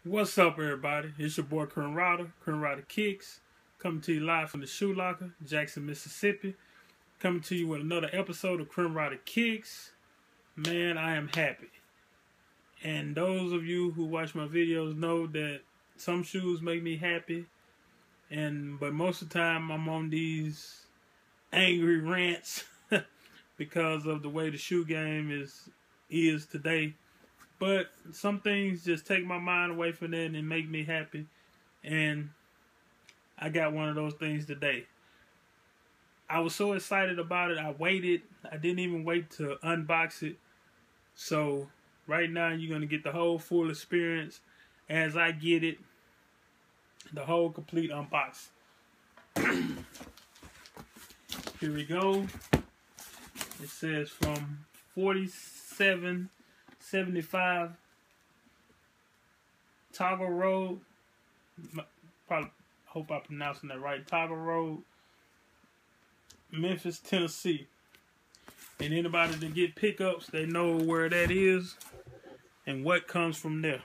What's up, everybody? It's your boy Crimrada Kicks, coming to you live from the Shoe Locker, Jackson, Mississippi. Coming to you with another episode of Crimrada Kicks. Man, I am happy. And those of you who watch my videos know that some shoes make me happy, but most of the time I'm on these angry rants because of the way the shoe game is today. But some things just take my mind away from that and make me happy. And I got one of those things today. I was so excited about it. I waited. I didn't even wait to unbox it. So right now you're going to get the whole full experience as I get it. The whole complete unbox. Here we go. It says from 4775 Toggle Road. Probably hope I'm pronouncing that right. Toggle Road, Memphis, Tennessee. And anybody that get pickups, they know where that is and what comes from there.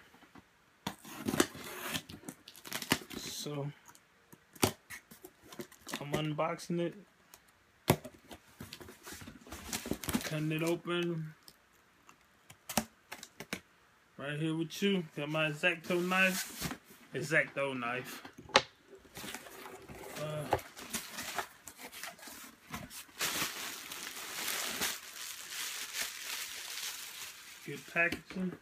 So I'm unboxing it, cutting it open. Right here with you, got my X-Acto knife. Good packaging.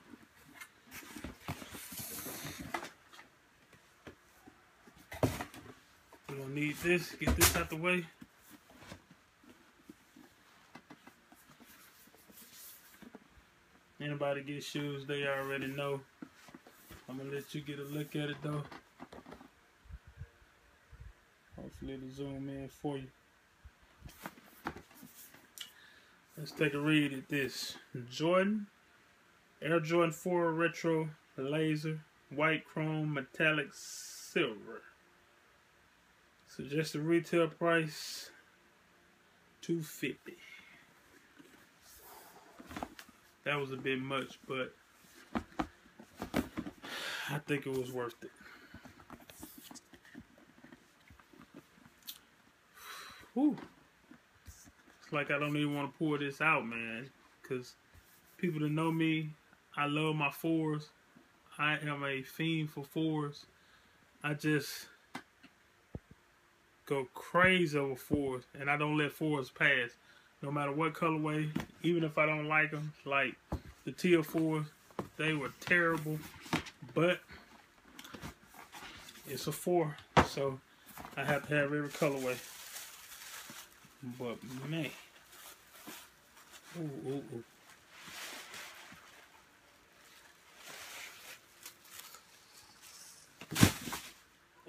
We're gonna need this. Get this out the way. Anybody get shoes, they already know. I'm gonna let you get a look at it though. Hopefully it'll zoom in for you. Let's take a read at this. Air Jordan 4 Retro Laser, white chrome metallic silver. Suggested retail price $250. That was a bit much, but I think it was worth it. Whew. It's like I don't even want to pour this out, man, because people that know me, I love my fours. I am a fiend for fours. I just go crazy over fours, and I don't let fours pass. No matter what colorway, even if I don't like them, like the teal 4s, they were terrible, but it's a 4, so I have to have every colorway. But man, ooh.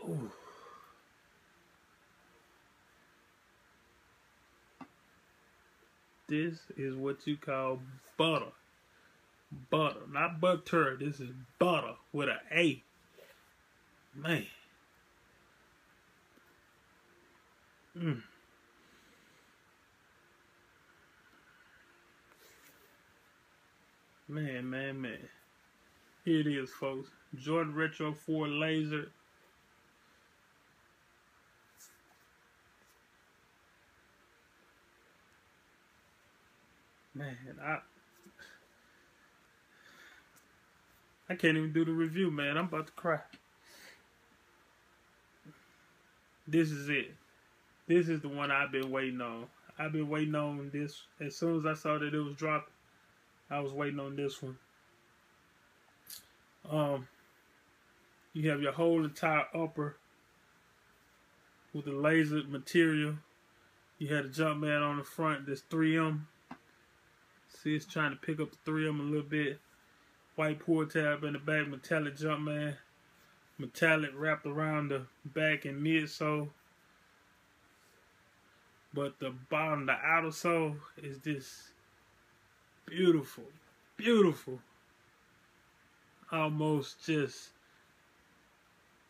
Ooh. This is what you call butter. Butter, not butter. This is butter with an A. Man. Man. Here it is, folks. Jordan Retro 4 Laser. Man, I can't even do the review, man. I'm about to cry. This is it. This is the one I've been waiting on. I've been waiting on this. As soon as I saw that it was dropping, I was waiting on this one. You have your whole entire upper with the laser material. You had a Jumpman on the front. This 3M. See, it's trying to pick up the 3M a little bit. White pull tab in the back, metallic Jumpman. Metallic wrapped around the back and midsole. But the bottom, the outer sole, is this beautiful, beautiful. Almost just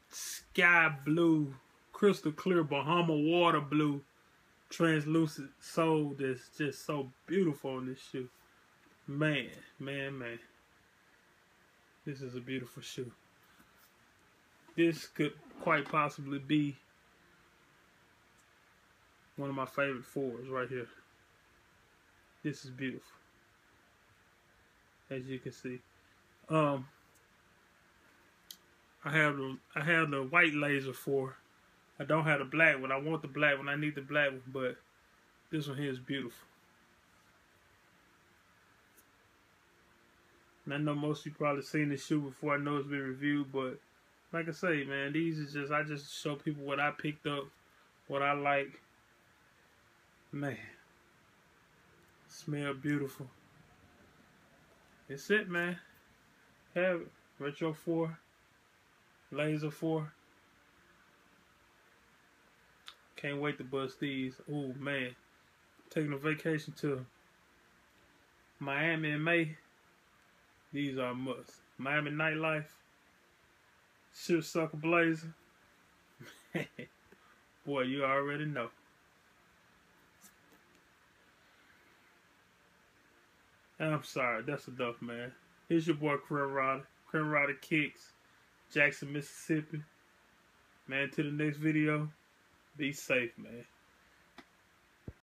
sky blue, crystal clear Bahama water blue, translucent sole that's just so beautiful on this shoe. Man. This is a beautiful shoe. This could quite possibly be one of my favorite fours right here. This is beautiful, as you can see. I have the white laser 4. I don't have the black one. I want the black one. I need the black one, but this one here is beautiful. And I know most of you probably seen this shoe before. I know it's been reviewed, but like I say, man, these is just, I just show people what I picked up, what I like. Man, smell beautiful. It's it, man. Have it. Retro 4, Laser 4. Can't wait to bust these. Oh man, taking a vacation to Miami in May. These are a must. Miami nightlife. Shit sucker blazer. Boy, you already know. I'm sorry, that's enough, man. Here's your boy Crimrada. Crimrada Kicks, Jackson, Mississippi. Man, to the next video. Be safe, man.